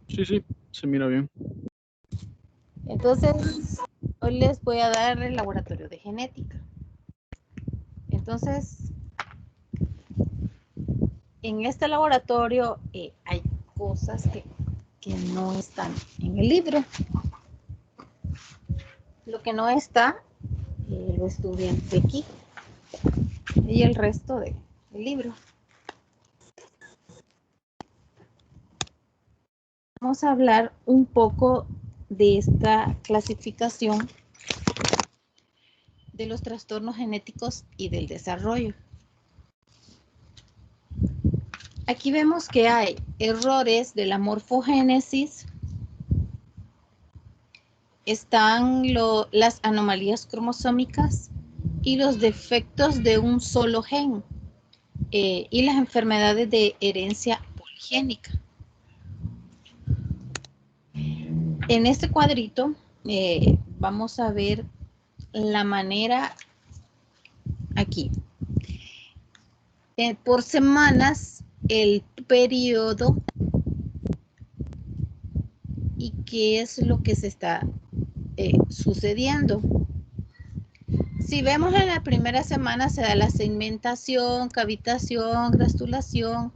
Sí, sí, se mira bien. Entonces, hoy les voy a dar el laboratorio de genética. Entonces, en este laboratorio hay cosas que no están en el libro. Lo que no está, lo estudiante aquí y el resto del libro. Vamos a hablar un poco de esta clasificación de los trastornos genéticos y del desarrollo. Aquí vemos que hay errores de la morfogénesis, están las anomalías cromosómicas y los defectos de un solo gen y las enfermedades de herencia poligénica. En este cuadrito vamos a ver la manera aquí. Por semanas, el periodo y qué es lo que se está sucediendo. Si vemos en la primera semana se da la segmentación, cavitación, grastulación.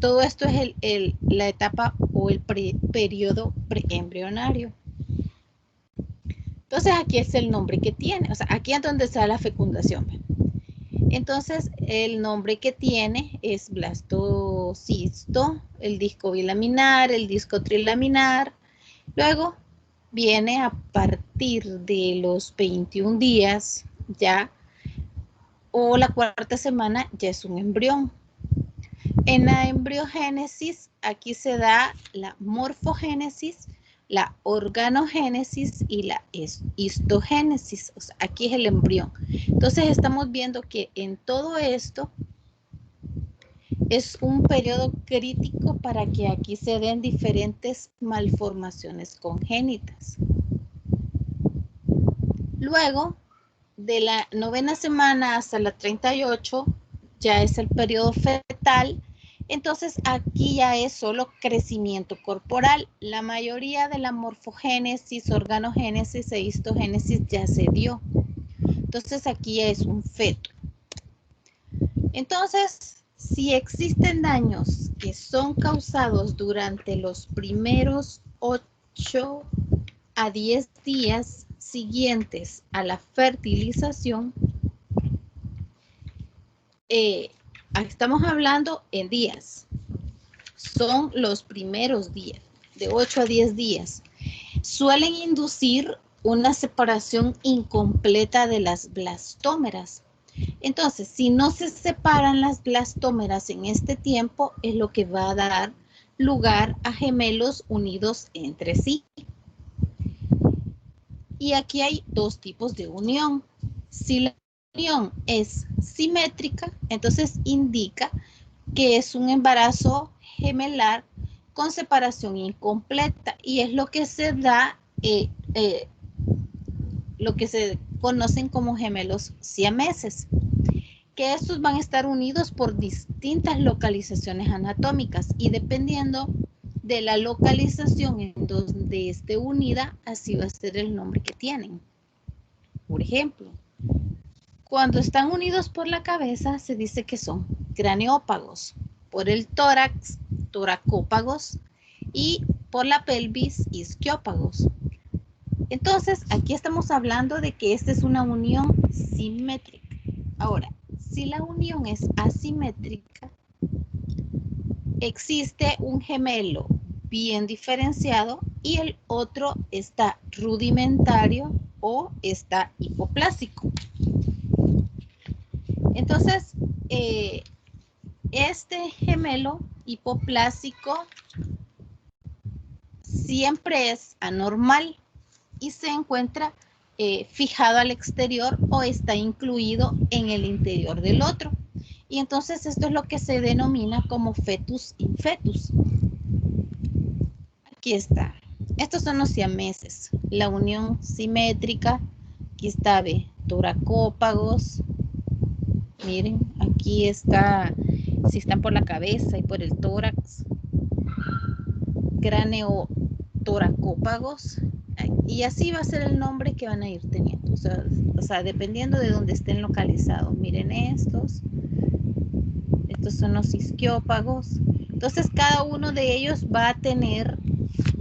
Todo esto es la etapa o el periodo preembrionario. Entonces aquí es el nombre que tiene, o sea, aquí es donde está la fecundación. Entonces el nombre que tiene es blastocisto, el disco bilaminar, el disco trilaminar. Luego viene a partir de los 21 días ya, o la cuarta semana ya es un embrión. En la embriogénesis, aquí se da la morfogénesis, la organogénesis y la histogénesis. O sea, aquí es el embrión. Entonces estamos viendo que en todo esto es un periodo crítico para que aquí se den diferentes malformaciones congénitas. Luego, de la 9ª semana hasta la 38, ya es el periodo fetal. Entonces aquí ya es solo crecimiento corporal. La mayoría de la morfogénesis, organogénesis e histogénesis ya se dio. Entonces aquí ya es un feto. Entonces, si existen daños que son causados durante los primeros 8 a 10 días siguientes a la fertilización, estamos hablando en días, son los primeros días, de 8 a 10 días, suelen inducir una separación incompleta de las blastómeras. Entonces, si no se separan las blastómeras en este tiempo, es lo que va a dar lugar a gemelos unidos entre sí. Y aquí hay dos tipos de unión. Si la unión es simétrica, entonces indica que es un embarazo gemelar con separación incompleta y es lo que se da, lo que se conocen como gemelos siameses, que estos van a estar unidos por distintas localizaciones anatómicas y dependiendo de la localización en donde esté unida, así va a ser el nombre que tienen. Por ejemplo, cuando están unidos por la cabeza, se dice que son craneópagos. Por el tórax, toracópagos. Y por la pelvis, isquiópagos. Entonces, aquí estamos hablando de que esta es una unión simétrica. Ahora, si la unión es asimétrica, existe un gemelo bien diferenciado y el otro está rudimentario o está hipoplásico. Entonces, este gemelo hipoplásico siempre es anormal y se encuentra fijado al exterior o está incluido en el interior del otro. Y entonces esto es lo que se denomina como fetus in fetus. Aquí está. Estos son los siameses. La unión simétrica. Aquí está, ve, toracópagos. Miren, aquí está, si están por la cabeza y por el tórax. craneotoracópagos, y así va a ser el nombre que van a ir teniendo. O sea, dependiendo de dónde estén localizados. Miren estos son los isquiópagos. Entonces, cada uno de ellos va a tener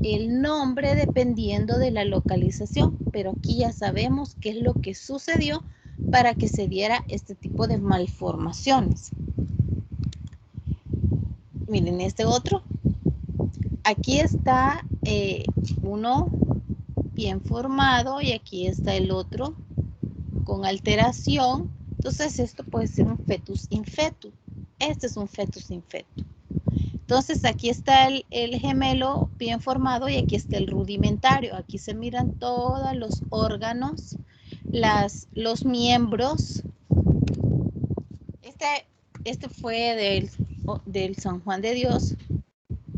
el nombre dependiendo de la localización, pero aquí ya sabemos qué es lo que sucedió para que se diera este tipo de malformaciones. Miren este otro. Aquí está uno bien formado y aquí está el otro con alteración. Entonces esto puede ser un fetus infetus. Este es un fetus infetus. Entonces aquí está el gemelo bien formado y aquí está el rudimentario. Aquí se miran todos los órganos, los miembros. Este fue del San Juan de Dios.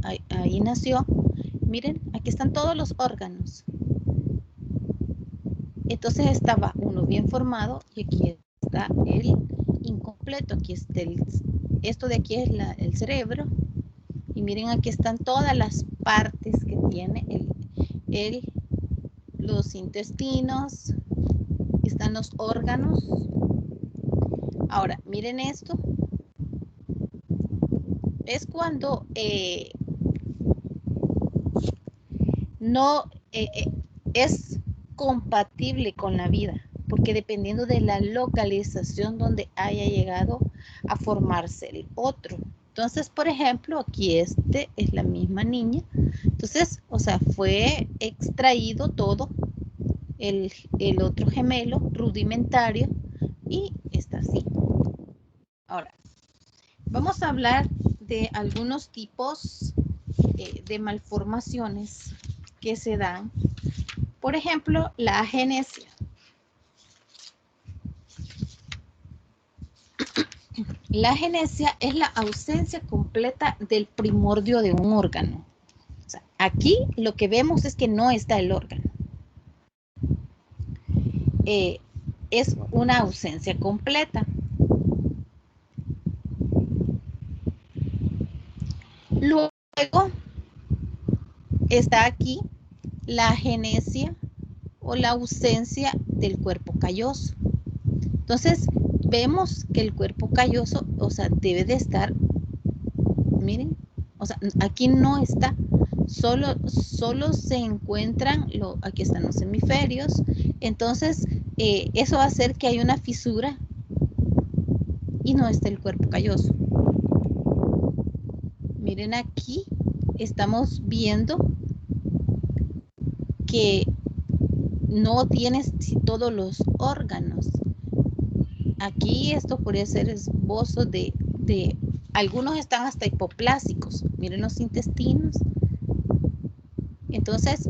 Ahí nació. Miren, aquí están todos los órganos. Entonces estaba uno bien formado y aquí está el incompleto. Aquí está esto de aquí es el cerebro. Y miren, aquí están todas las partes que tiene los intestinos. Están los órganos. Ahora, miren esto. Es cuando no es compatible con la vida, porque dependiendo de la localización donde haya llegado a formarse el otro. Entonces, por ejemplo, aquí es la misma niña. Entonces, o sea, fue extraído todo el otro gemelo rudimentario y está así. Ahora, vamos a hablar de algunos tipos de malformaciones que se dan. Por ejemplo, la agenesia. La agenesia es la ausencia completa del primordio de un órgano. O sea, aquí lo que vemos es que no está el órgano. Es una ausencia completa. Luego está aquí la agenesia o la ausencia del cuerpo calloso. Entonces, vemos que el cuerpo calloso, o sea, debe de estar, miren, o sea, aquí no está, solo se encuentran, aquí están los hemisferios. Entonces, eso va a hacer que hay una fisura y no está el cuerpo calloso. Miren, aquí estamos viendo que no tienes todos los órganos. Aquí esto podría ser esbozo de algunos están hasta hipoplásicos. Miren los intestinos. Entonces,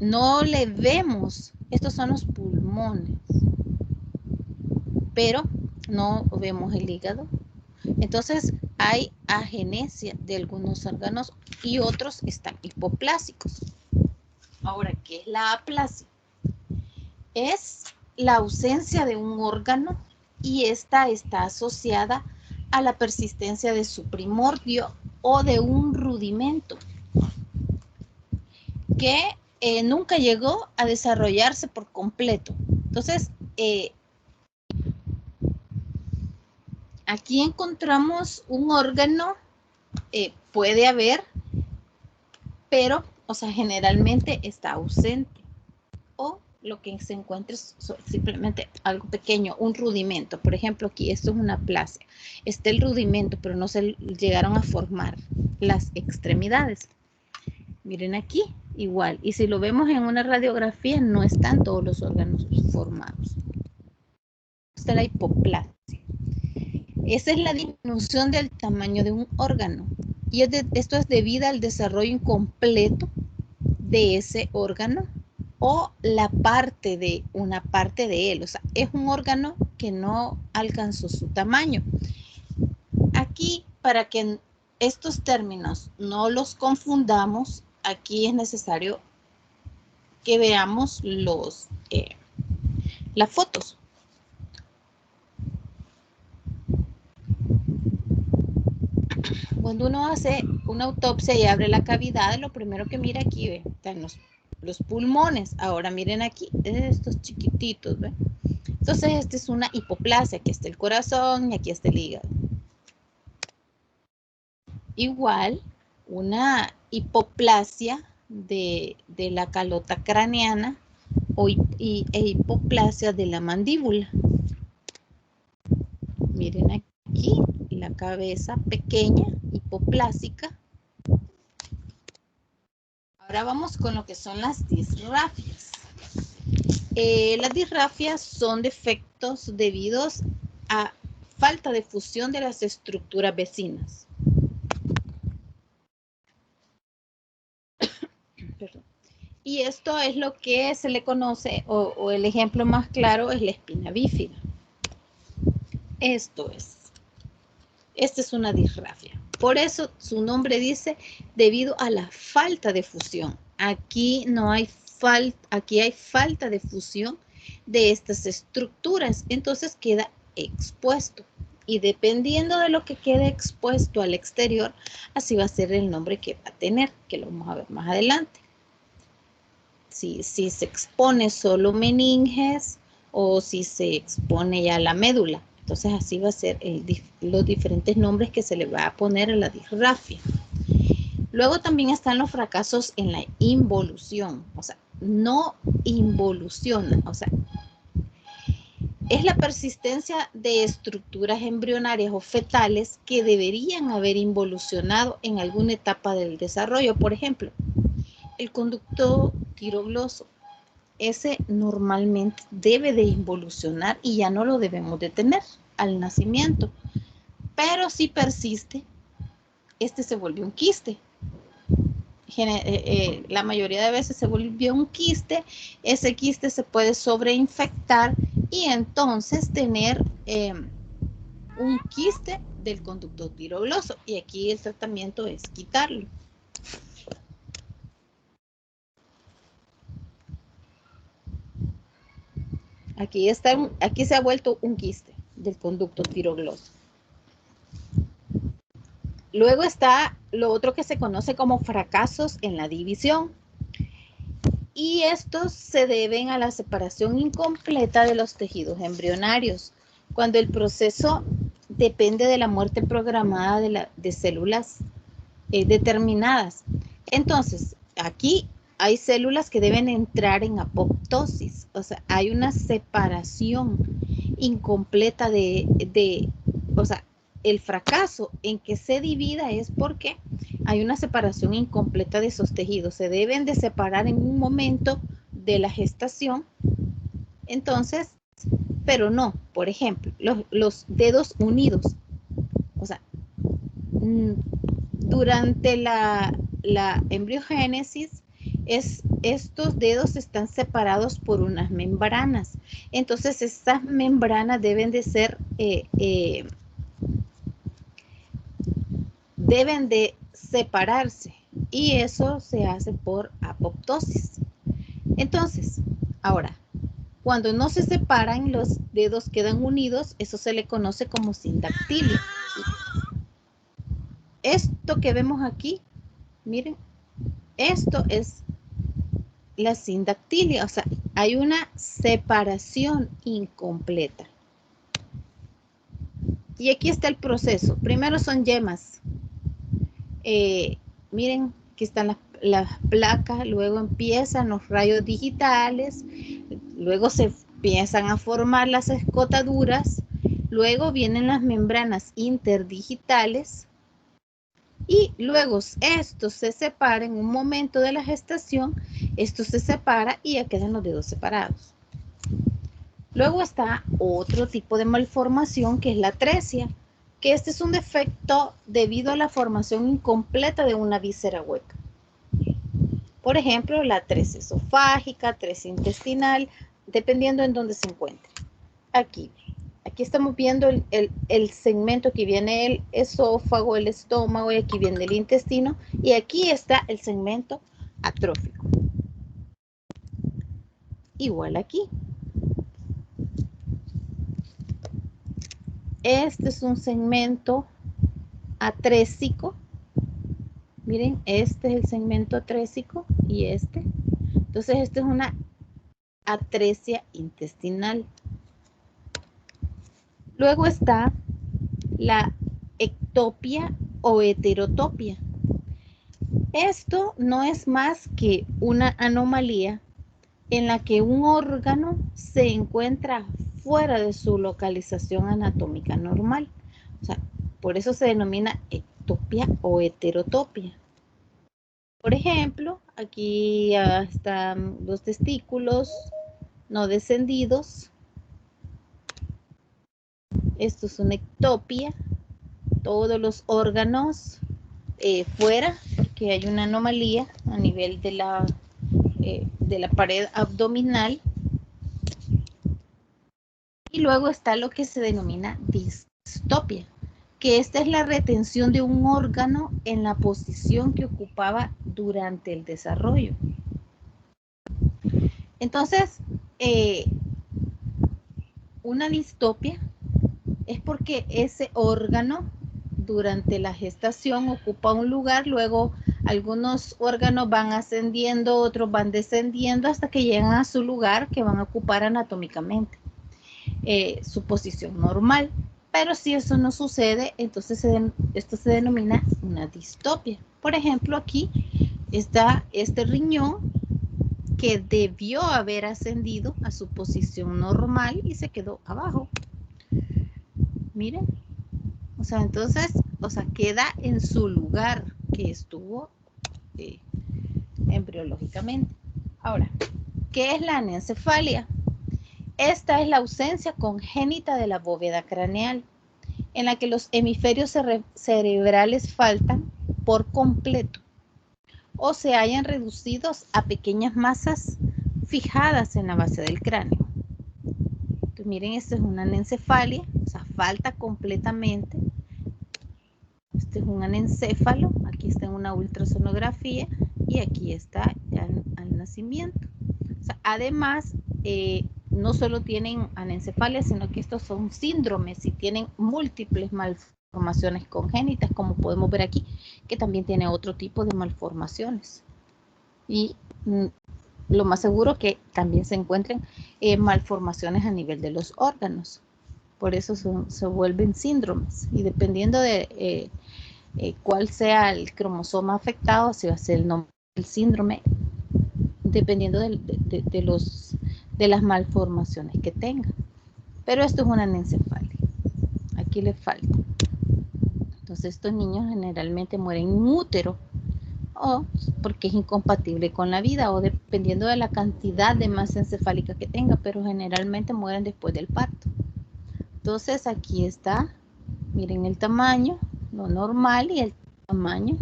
no le vemos, estos son los pulmones, pero no vemos el hígado. Entonces, hay agenesia de algunos órganos y otros están hipoplásicos. Ahora, ¿qué es la aplasia? Es la ausencia de un órgano y esta está asociada a la persistencia de su primordio o de un rudimento que nunca llegó a desarrollarse por completo. Entonces, aquí encontramos un órgano, puede haber, pero, o sea, generalmente está ausente. O lo que se encuentra es simplemente algo pequeño, un rudimento. Por ejemplo, aquí esto es una aplasia. Está el rudimento, pero no se llegaron a formar las extremidades. Miren aquí, igual. Y si lo vemos en una radiografía, no están todos los órganos formados. Está la hipoplasia. Esa es la disminución del tamaño de un órgano. Y esto es debido al desarrollo incompleto de ese órgano o una parte de él. O sea, es un órgano que no alcanzó su tamaño. Aquí, para que estos términos no los confundamos, aquí es necesario que veamos las fotos. Cuando uno hace una autopsia y abre la cavidad, lo primero que mira aquí, ¿ve? Están los pulmones. Ahora miren aquí, estos chiquititos, ¿ve? Entonces, esta es una hipoplasia. Aquí está el corazón y aquí está el hígado. Igual, una hipoplasia de la calota craneana e hipoplasia de la mandíbula. Miren aquí, la cabeza pequeña, hipoplásica. Ahora vamos con lo que son las disrafias. Las disrafias son defectos debidos a falta de fusión de las estructuras vecinas. Perdón. Y esto es lo que se le conoce, o el ejemplo más claro es la espina bífida. Esta es una disrafia. Por eso su nombre dice debido a la falta de fusión. Aquí hay falta de fusión de estas estructuras, entonces queda expuesto. Y dependiendo de lo que quede expuesto al exterior, así va a ser el nombre que va a tener, que lo vamos a ver más adelante. Si se expone solo meninges o si se expone ya la médula. Entonces así va a ser los diferentes nombres que se le va a poner a la disrafia. Luego también están los fracasos en la involución, o sea, no involuciona, o sea, es la persistencia de estructuras embrionarias o fetales que deberían haber involucionado en alguna etapa del desarrollo. Por ejemplo, el conducto tirogloso, ese normalmente debe de involucionar y ya no lo debemos de tener al nacimiento. Pero si persiste, este se volvió un quiste. La mayoría de veces se volvió un quiste. Ese quiste se puede sobreinfectar y entonces tener un quiste del conducto tirogloso. Y aquí el tratamiento es quitarlo. Aquí se ha vuelto un quiste del conducto tirogloso. Luego está lo otro que se conoce como fracasos en la división. Y estos se deben a la separación incompleta de los tejidos embrionarios, cuando el proceso depende de la muerte programada de células determinadas. Entonces, aquí hay células que deben entrar en apoptosis, o sea, hay una separación incompleta o sea, el fracaso en que se divida es porque hay una separación incompleta de esos tejidos. Se deben de separar en un momento de la gestación. Entonces, pero no, por ejemplo, los dedos unidos. O sea, durante la embriogénesis, estos dedos están separados por unas membranas. Entonces, estas membranas deben de ser deben de separarse y eso se hace por apoptosis. Entonces, ahora, cuando no se separan, los dedos quedan unidos, eso se le conoce como sindactilio. Esto que vemos aquí, miren, esto es la sindactilia, o sea, hay una separación incompleta. Y aquí está el proceso. Primero son yemas. Miren, aquí están las placas, luego empiezan los rayos digitales, luego se empiezan a formar las escotaduras, luego vienen las membranas interdigitales y luego esto se separa en un momento de la gestación, esto se separa y ya quedan los dedos separados. Luego está otro tipo de malformación que es la atresia, que este es un defecto debido a la formación incompleta de una víscera hueca. Por ejemplo, la atresia esofágica, atresia intestinal, dependiendo en dónde se encuentre. Aquí estamos viendo el segmento, que viene el esófago, el estómago, y aquí viene el intestino, y aquí está el segmento atrófico. Igual aquí. Este es un segmento atrésico. Miren, este es el segmento atrésico y este. Entonces, esto es una atresia intestinal. Luego está la ectopia o heterotopia. Esto no es más que una anomalía en la que un órgano se encuentra fuera de su localización anatómica normal. O sea, por eso se denomina ectopia o heterotopia. Por ejemplo, aquí están los testículos no descendidos. Esto es una ectopia. Todos los órganos fuera, porque hay una anomalía a nivel de la pared abdominal. Y luego está lo que se denomina distopia, que esta es la retención de un órgano en la posición que ocupaba durante el desarrollo. Entonces, una distopia es porque ese órgano durante la gestación ocupa un lugar, luego algunos órganos van ascendiendo, otros van descendiendo hasta que llegan a su lugar que van a ocupar anatómicamente su posición normal. Pero si eso no sucede, entonces esto se denomina una distopia. Por ejemplo, aquí está este riñón que debió haber ascendido a su posición normal y se quedó abajo. Miren, o sea, entonces, queda en su lugar que estuvo embriológicamente. Ahora, ¿qué es la anencefalia? Esta es la ausencia congénita de la bóveda craneal, en la que los hemisferios cerebrales faltan por completo o se hayan reducidos a pequeñas masas fijadas en la base del cráneo. Entonces, miren, esto es una anencefalia, o sea, falta completamente. Este es un anencéfalo, aquí está en una ultrasonografía y aquí está ya al nacimiento. O sea, además, no solo tienen anencefalia, sino que estos son síndromes y tienen múltiples malformaciones congénitas, como podemos ver aquí, que también tiene otro tipo de malformaciones. Y lo más seguro que también se encuentren malformaciones a nivel de los órganos. Por eso se vuelven síndromes. Y dependiendo de cuál sea el cromosoma afectado, si va a ser el nombre del síndrome, dependiendo de las malformaciones que tenga. Pero esto es una anencefalia. Aquí le falta. Entonces estos niños generalmente mueren en útero o porque es incompatible con la vida o dependiendo de la cantidad de masa encefálica que tenga, pero generalmente mueren después del parto. Entonces aquí está, miren el tamaño, lo normal y el tamaño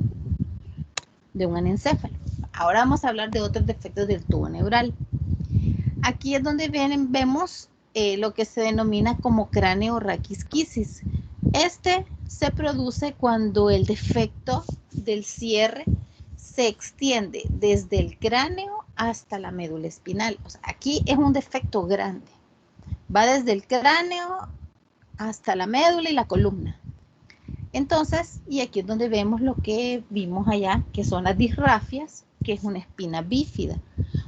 de un anencéfalo. Ahora vamos a hablar de otros defectos del tubo neural. Aquí es donde vemos lo que se denomina como cráneo-raquisquisis. Este se produce cuando el defecto del cierre se extiende desde el cráneo hasta la médula espinal. O sea, aquí es un defecto grande. Va desde el cráneo hasta la médula y la columna. Entonces, y aquí es donde vemos lo que vimos allá, que son las disrafias, que es una espina bífida.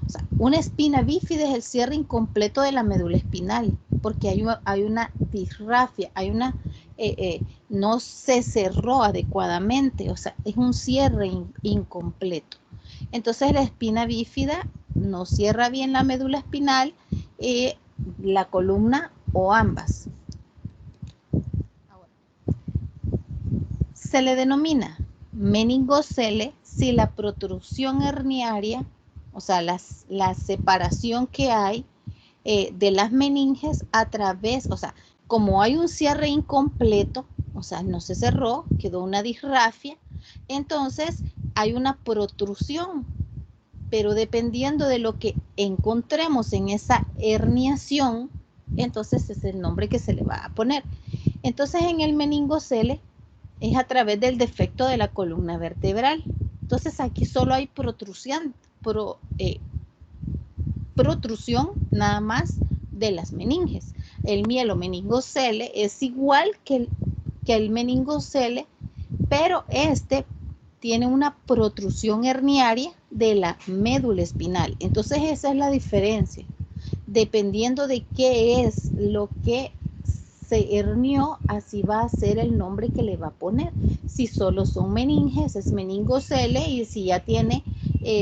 O sea, una espina bífida es el cierre incompleto de la médula espinal, porque hay una disrafia, no se cerró adecuadamente, o sea, es un cierre incompleto. Entonces, la espina bífida no cierra bien la médula espinal, la columna o ambas. Se le denomina meningocele si la protrusión herniaria, o sea, la separación que hay de las meninges a través, o sea, como hay un cierre incompleto, o sea, no se cerró, quedó una disrafia, entonces hay una protrusión, pero dependiendo de lo que encontremos en esa herniación, entonces es el nombre que se le va a poner. Entonces en el meningocele es a través del defecto de la columna vertebral. Entonces aquí solo hay protrusión nada más de las meninges. El mielomeningocele es igual que el meningocele pero este tiene una protrusión herniaria de la médula espinal. Entonces esa es la diferencia. Dependiendo de qué es lo que se hernió, así va a ser el nombre que le va a poner. Si solo son meninges, es meningocele, y si ya tiene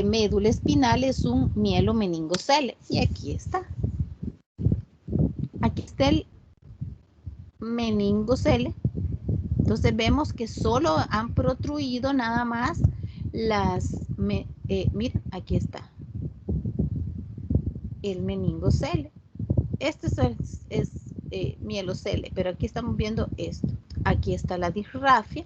médula espinal, es un mielomeningocele. Y aquí está. Aquí está el meningocele. Entonces vemos que solo han protruido nada más miren, aquí está el meningocele. Este es mielocele, pero aquí estamos viendo esto. Aquí está la disrafia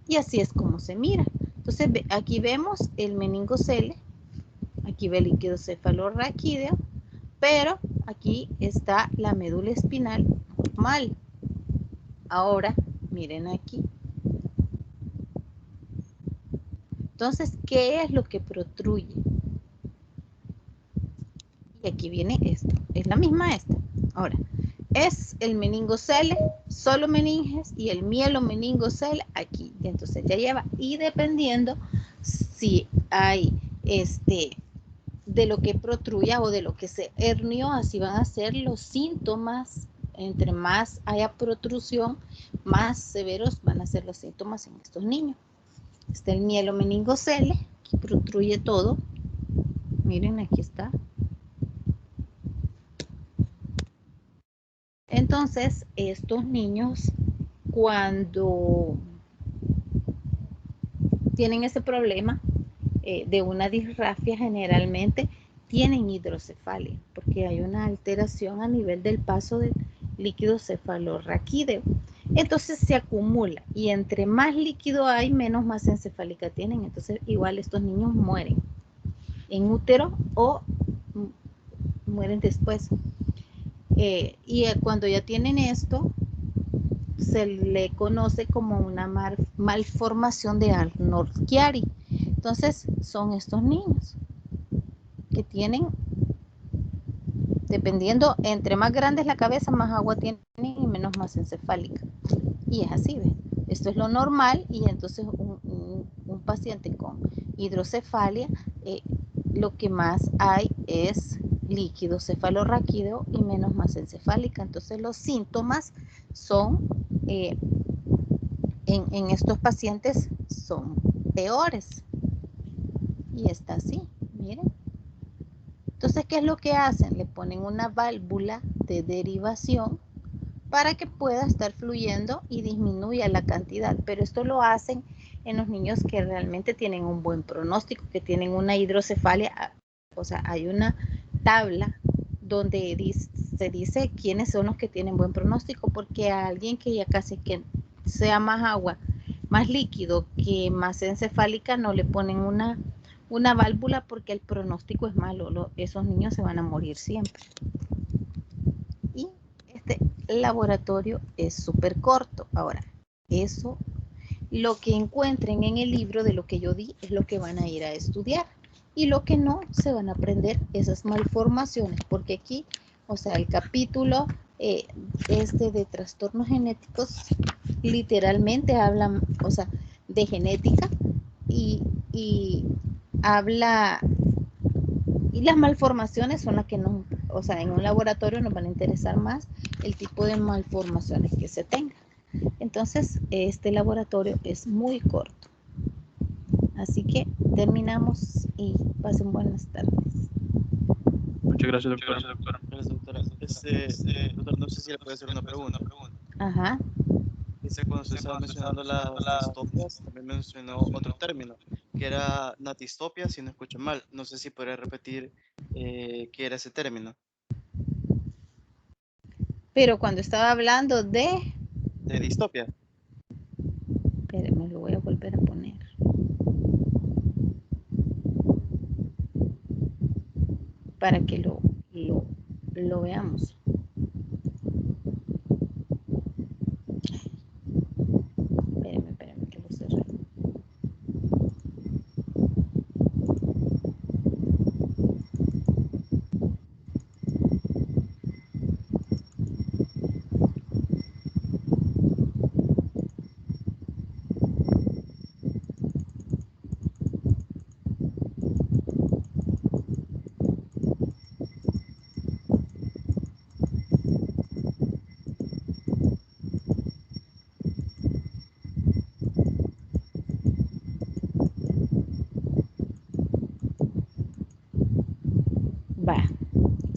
y así es como se mira. Entonces aquí vemos el meningocele, aquí ve el líquido cefalorraquídeo, pero aquí está la médula espinal normal. Ahora, miren aquí. Entonces, ¿qué es lo que protruye? Y aquí viene esto, es la misma esta. Ahora, es el meningocele, solo meninges, y el mielomeningocele aquí. Entonces ya lleva, y dependiendo si hay de lo que protruya o de lo que se hernió, así van a ser los síntomas. Entre más haya protrusión, más severos van a ser los síntomas en estos niños. Está el mielomeningocele, que protruye todo. Miren, aquí está. Entonces, estos niños, cuando tienen ese problema de una disrafia, generalmente tienen hidrocefalia, porque hay una alteración a nivel del paso del líquido cefalorraquídeo. Entonces se acumula, y entre más líquido hay, menos masa encefálica tienen. Entonces igual estos niños mueren en útero o mueren después. Y cuando ya tienen esto, se le conoce como una malformación de Arnold-Chiari. Entonces, son estos niños que tienen, dependiendo, entre más grande es la cabeza, más agua tienen y menos masa encefálica. Y es así, ¿ves? Esto es lo normal, y entonces un paciente con hidrocefalia, lo que más hay es líquido cefalorraquídeo y menos masa encefálica. Entonces los síntomas son, en estos pacientes, son peores. Y está así, miren. Entonces, ¿qué es lo que hacen? Le ponen una válvula de derivación para que pueda estar fluyendo y disminuya la cantidad. Pero esto lo hacen en los niños que realmente tienen un buen pronóstico, que tienen una hidrocefalia. O sea, hay una tabla donde se dice quiénes son los que tienen buen pronóstico, porque a alguien que ya casi que sea más agua, más líquido que masa encefálica, no le ponen una válvula, porque el pronóstico es malo. Esos niños se van a morir siempre. Y este laboratorio es súper corto. Ahora, eso, lo que encuentren en el libro de lo que yo di, es lo que van a ir a estudiar. Y lo que no, se van a aprender esas malformaciones, porque aquí, o sea, el capítulo de trastornos genéticos, literalmente habla, o sea, de genética, y habla, y las malformaciones son las que nos, o sea, en un laboratorio nos van a interesar más el tipo de malformaciones que se tengan. Entonces, este laboratorio es muy corto. Así que terminamos y pasen buenas tardes. Muchas gracias, doctora. Gracias, doctora. Doctor, no sé si le puede hacer una pregunta. Ajá. Dice, cuando usted estaba mencionando las distopias, también mencionó otro término, que era natistopia, si no escucho mal. No sé si podría repetir qué era ese término. Pero cuando estaba hablando de... De distopia. Espérenme, lo voy a volver a poner. Para que lo veamos. Espérenme que lo cerré.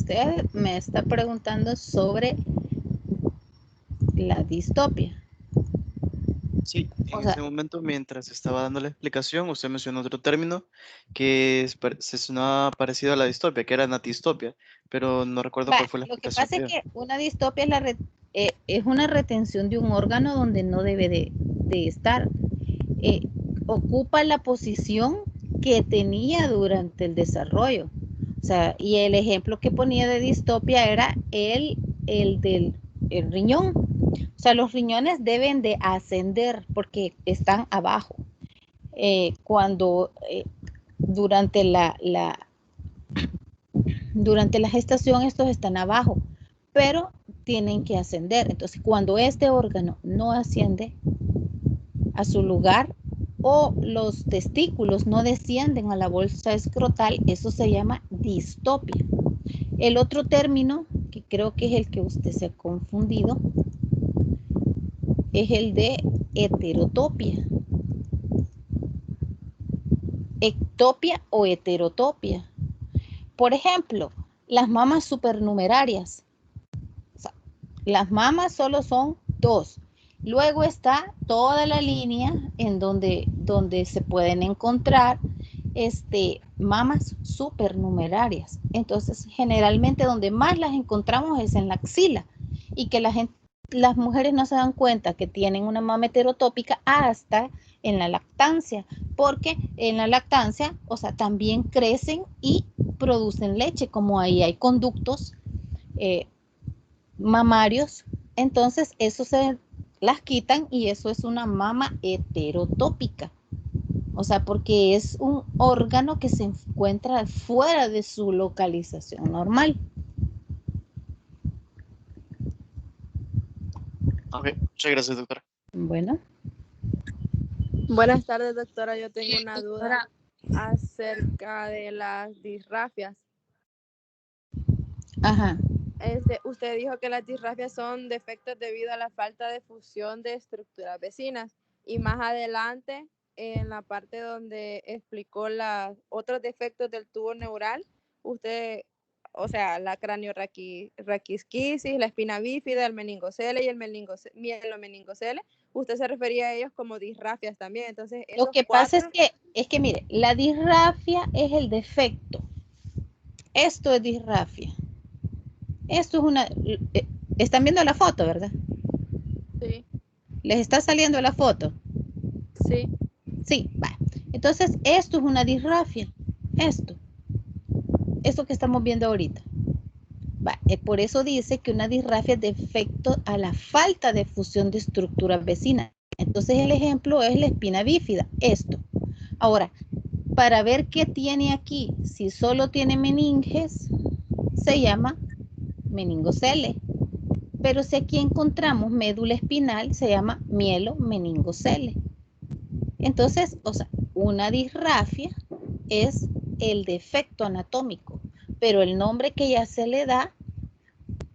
usted me está preguntando sobre la distopia. Sí, O en sea, ese momento, mientras estaba dando la explicación, usted mencionó otro término que se sonaba parecido a la distopia, que era natistopia, pero no recuerdo cuál fue la lo que explicación pasa que es dio. que una distopia es una retención de un órgano donde no debe de estar. Ocupa la posición que tenía durante el desarrollo. O sea, y el ejemplo que ponía de distopia era el del el riñón. O sea, los riñones deben de ascender porque están abajo. Cuando durante durante la gestación estos están abajo, pero tienen que ascender. Entonces, cuando este órgano no asciende a su lugar o los testículos no descienden a la bolsa escrotal, eso se llama distopia. El otro término, que creo que es el que usted se ha confundido, es el de heterotopia. Ectopia o heterotopia. Por ejemplo, las mamas supernumerarias. O sea, las mamas solo son 2. Luego está toda la línea en donde se pueden encontrar mamas supernumerarias. Entonces, generalmente donde más las encontramos es en la axila y que las mujeres no se dan cuenta que tienen una mama heterotópica hasta en la lactancia, porque en la lactancia, o sea, también crecen y producen leche, como ahí hay conductos mamarios, entonces eso se las quitan y eso es una mama heterotópica. O sea, porque es un órgano que se encuentra fuera de su localización normal. Ok, muchas gracias, doctora. Bueno. Buenas tardes, doctora. Yo tengo una Doctora, duda acerca de las disrafias. Ajá. Usted dijo que las disrafias son defectos debido a la falta de fusión de estructuras vecinas. Y más adelante, en la parte donde explicó los otros defectos del tubo neural, usted, o sea, la cranioraquisquisis, la espina bífida, el meningocele y el mielomeningocele, usted se refería a ellos como disrafias también. Entonces, Lo que pasa es que, mire, la disrafia es el defecto. Esto es disrafia. Esto es una... Están viendo la foto, ¿verdad? Sí. ¿Les está saliendo la foto? Sí. Sí, va. Entonces, esto es una disrafia. Esto que estamos viendo ahorita. Va. Por eso dice que una disrafia es defecto a la falta de fusión de estructuras vecinas. Entonces, el ejemplo es la espina bífida. Esto. Ahora, para ver qué tiene aquí, si solo tiene meninges, se llama meningocele. Pero si aquí encontramos médula espinal, se llama mielomeningocele. Entonces, o sea, una disrafia es el defecto anatómico, pero el nombre que ya se le da,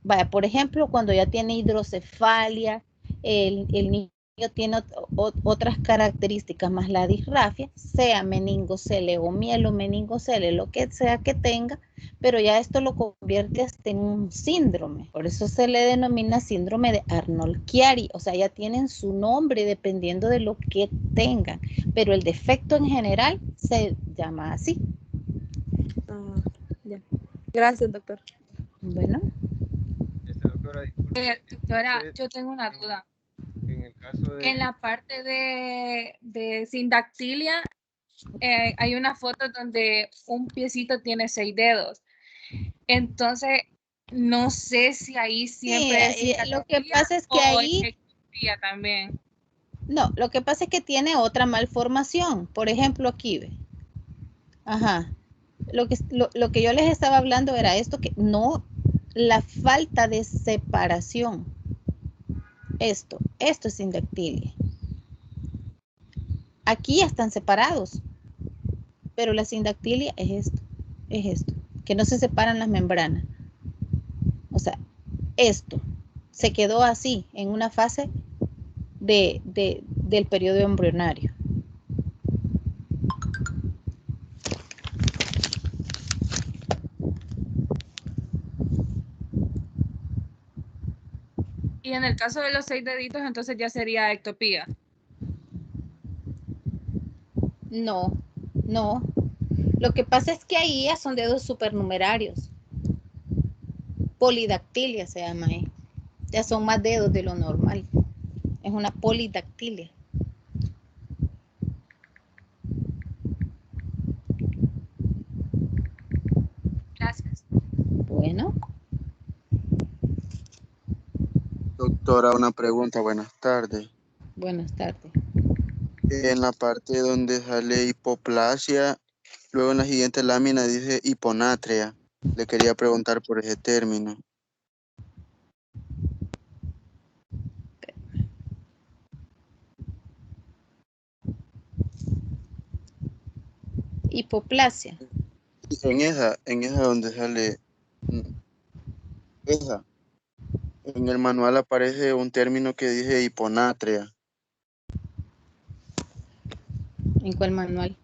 vaya, por ejemplo, cuando ya tiene hidrocefalia, el niño tiene otras características más la disrafia, sea meningocele o mielomeningocele, lo que sea que tenga, pero ya esto lo convierte hasta en un síndrome. Por eso se le denomina síndrome de Arnold-Chiari. O sea, ya tienen su nombre dependiendo de lo que tengan, pero el defecto en general se llama así. Ya. Gracias, doctor. Bueno. Doctora, disculpe, doctora, yo tengo una duda. en el caso de... En la parte de sindactilia, hay una foto donde un piecito tiene 6 dedos. Entonces, no sé si ahí siempre Sí, es lo que pasa es que ahí... ectopía también. No, lo que pasa es que tiene otra malformación. Por ejemplo, aquí ve. Ajá. Lo que yo les estaba hablando era esto, que no, la falta de separación. Esto es sindactilia. Aquí ya están separados, pero la sindactilia es esto, que no se separan las membranas. O sea, esto se quedó así en una fase del periodo embrionario. Y en el caso de los 6 deditos, entonces ya sería ectopía. No, no. Lo que pasa es que ahí ya son dedos supernumerarios. Polidactilia se llama ahí. Ya son más dedos de lo normal. Es una polidactilia. Gracias. Bueno, Doctora, una pregunta, buenas tardes. buenas tardes. En la parte donde sale hipoplasia, luego en la siguiente lámina dice hiponatria. Le quería preguntar por ese término. Hipoplasia. En esa donde sale, esa, en el manual aparece un término que dice hiponatria. ¿En cuál manual?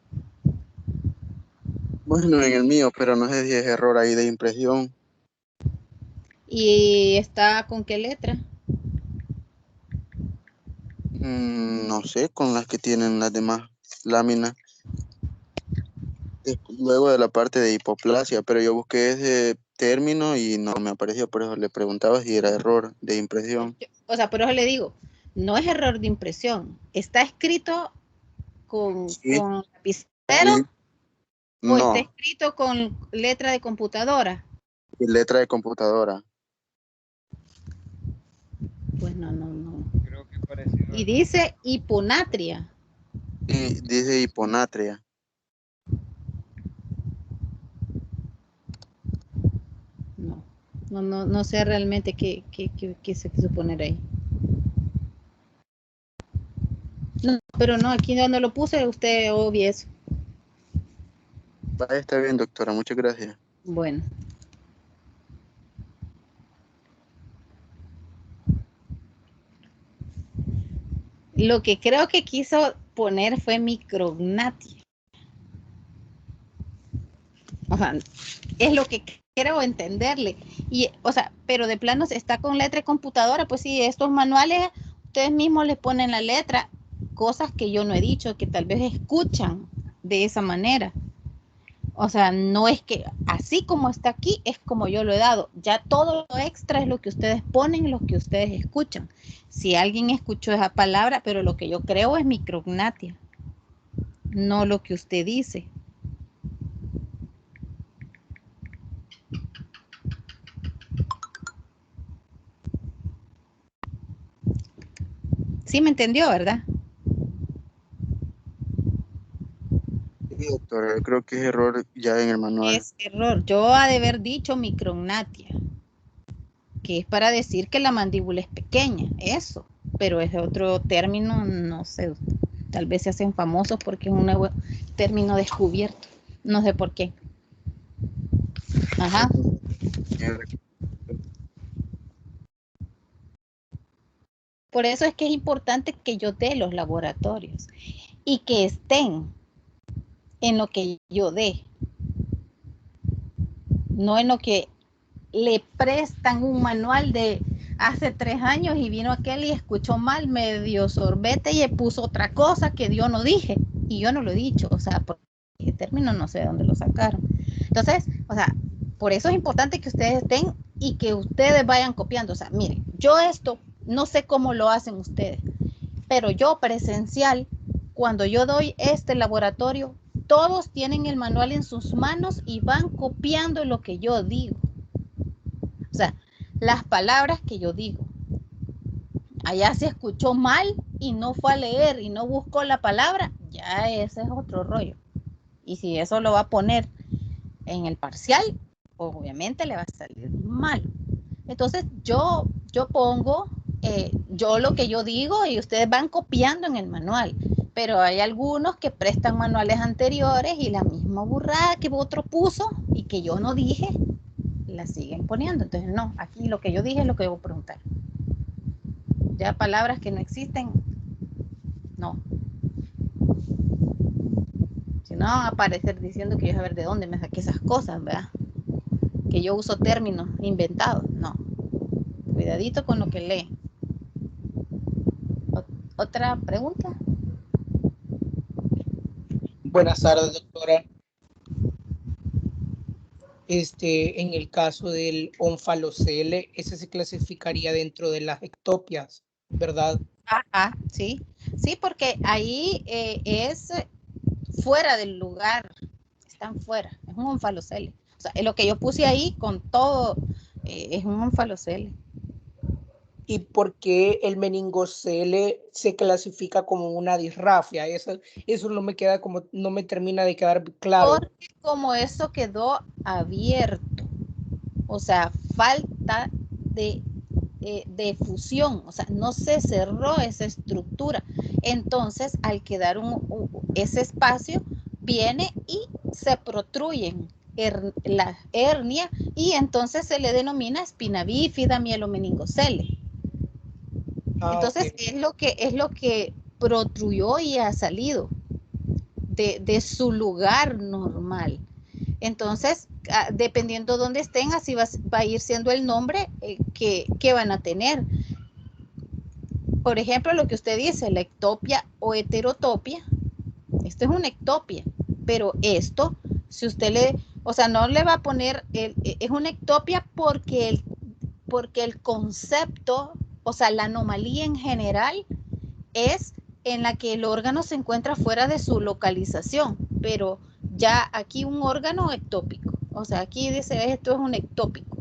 Bueno, en el mío, pero no sé si es error ahí de impresión. ¿Y está con qué letra? No sé, con las que tienen las demás láminas. Luego de la parte de hipoplasia, pero yo busqué ese término y no me apareció, por eso le preguntaba si era error de impresión. O sea, por eso le digo, no es error de impresión. ¿Está escrito con Sí. lapicero Sí. o está No, escrito con letra de computadora? letra de computadora. Pues no. Creo que parecido. Y dice hiponatria. Y dice hiponatria. No sé realmente qué se quiso poner ahí. No, pero no, aquí donde lo puse, usted obvia eso. Vaya, está bien, doctora, muchas gracias. Bueno. Lo que creo que quiso poner fue micrognatia. O sea, es lo que quiero entenderle. Y, o sea, pero de plano está con letra de computadora, pues sí, estos manuales, ustedes mismos le ponen la letra, cosas que yo no he dicho, que tal vez escuchan de esa manera. O sea, no es que así como está aquí, es como yo lo he dado. Ya todo lo extra es lo que ustedes ponen, lo que ustedes escuchan. Si alguien escuchó esa palabra, pero lo que yo creo es micrognatia, no lo que usted dice. Sí me entendió, ¿verdad? Sí, doctora, yo creo que es error ya en el manual. Es error. Yo ha de haber dicho micrognatia, que es para decir que la mandíbula es pequeña, eso. Pero ese otro término, no sé, tal vez se hacen famosos porque es un nuevo término descubierto. No sé por qué. Ajá. Por eso es que es importante que yo dé los laboratorios y que estén en lo que yo dé, no en lo que le prestan un manual de hace 3 años y vino aquel y escuchó mal, me dio sorbete y puso otra cosa que yo no dije y yo no lo he dicho, o sea, por el término no sé de dónde lo sacaron. Entonces, o sea, por eso es importante que ustedes estén y que ustedes vayan copiando. O sea, miren, yo esto no sé cómo lo hacen ustedes, pero yo presencial, cuando yo doy este laboratorio, todos tienen el manual en sus manos y van copiando lo que yo digo. O sea, las palabras que yo digo. Allá se escuchó mal y no fue a leer y no buscó la palabra, ya ese es otro rollo. Y si eso lo va a poner en el parcial, obviamente le va a salir mal. Entonces yo pongo yo lo que yo digo y ustedes van copiando en el manual. Pero hay algunos que prestan manuales anteriores y la misma burrada que otro puso y que yo no dije, la siguen poniendo. Entonces no, aquí lo que yo dije es lo que debo preguntar. Ya palabras que no existen, no. Si no van a aparecer diciendo que yo a ver de dónde me saqué esas cosas, ¿verdad? Que yo uso términos inventados, no. Cuidadito con lo que lee. ¿Otra pregunta? Buenas tardes, doctora. En el caso del onfalocele, ese se clasificaría dentro de las ectopias, ¿verdad? Ajá, sí. Sí, porque ahí es fuera del lugar. Están fuera. Es un onfalocele. O sea, lo que yo puse ahí con todo es un onfalocele. ¿Y por qué el meningocele se clasifica como una disrafia? Eso no me queda como, no me termina de quedar claro. Porque como eso quedó abierto, o sea, falta de fusión, o sea, no se cerró esa estructura. Entonces, al quedar ese espacio, viene y se protruyen la hernia y entonces se le denomina espina bífida, mielomeningocele. Entonces, Okay. es lo que protruyó y ha salido de su lugar normal. Entonces, dependiendo de dónde estén, así va a ir siendo el nombre que van a tener. Por ejemplo, lo que usted dice, la ectopia o heterotopia. Esto es una ectopia, pero esto, si usted o sea, no le va a poner, es una ectopia porque el concepto, o sea, la anomalía en general es en la que el órgano se encuentra fuera de su localización, pero ya aquí un órgano ectópico, o sea, aquí dice esto es un ectópico.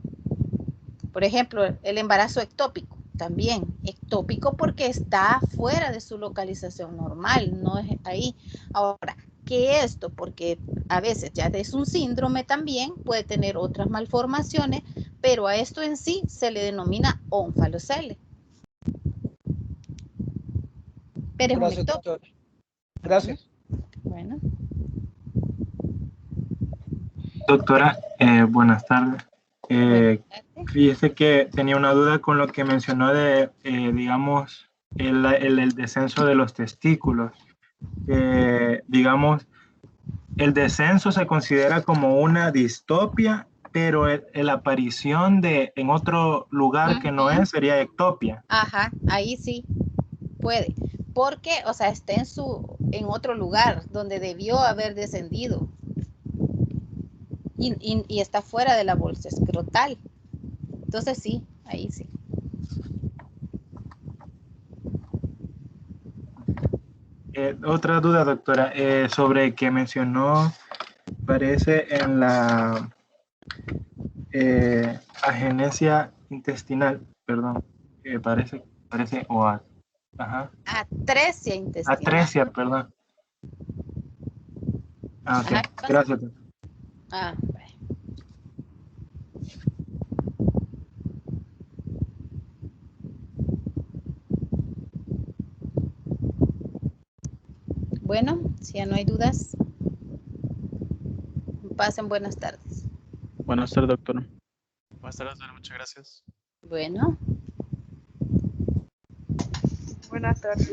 Por ejemplo, el embarazo ectópico, también ectópico porque está fuera de su localización normal, no es ahí. Ahora, ¿qué es esto? Porque a veces ya es un síndrome también, puede tener otras malformaciones, pero a esto en sí se le denomina onfalocele. Pero es un Gracias, ectópico. doctor. Gracias. Bueno. Doctora, buenas tardes. Fíjese que tenía una duda con lo que mencionó de, digamos, el descenso de los testículos. Digamos, el descenso se considera como una distopia, pero la aparición en otro lugar que no es sería ectopia. Ajá, ahí sí puede, porque, o sea, está en otro lugar donde debió haber descendido y está fuera de la bolsa escrotal. Entonces sí, ahí sí. Otra duda, doctora, sobre que mencionó, parece en la agenesia intestinal, perdón, parece, ajá. Atresia intestinal. Atresia, perdón. Ah, ok, Ajá, gracias. Bueno, si ya no hay dudas, pasen buenas tardes. Buenas tardes, doctor. Buenas tardes, muchas gracias. Bueno. Buenas tardes.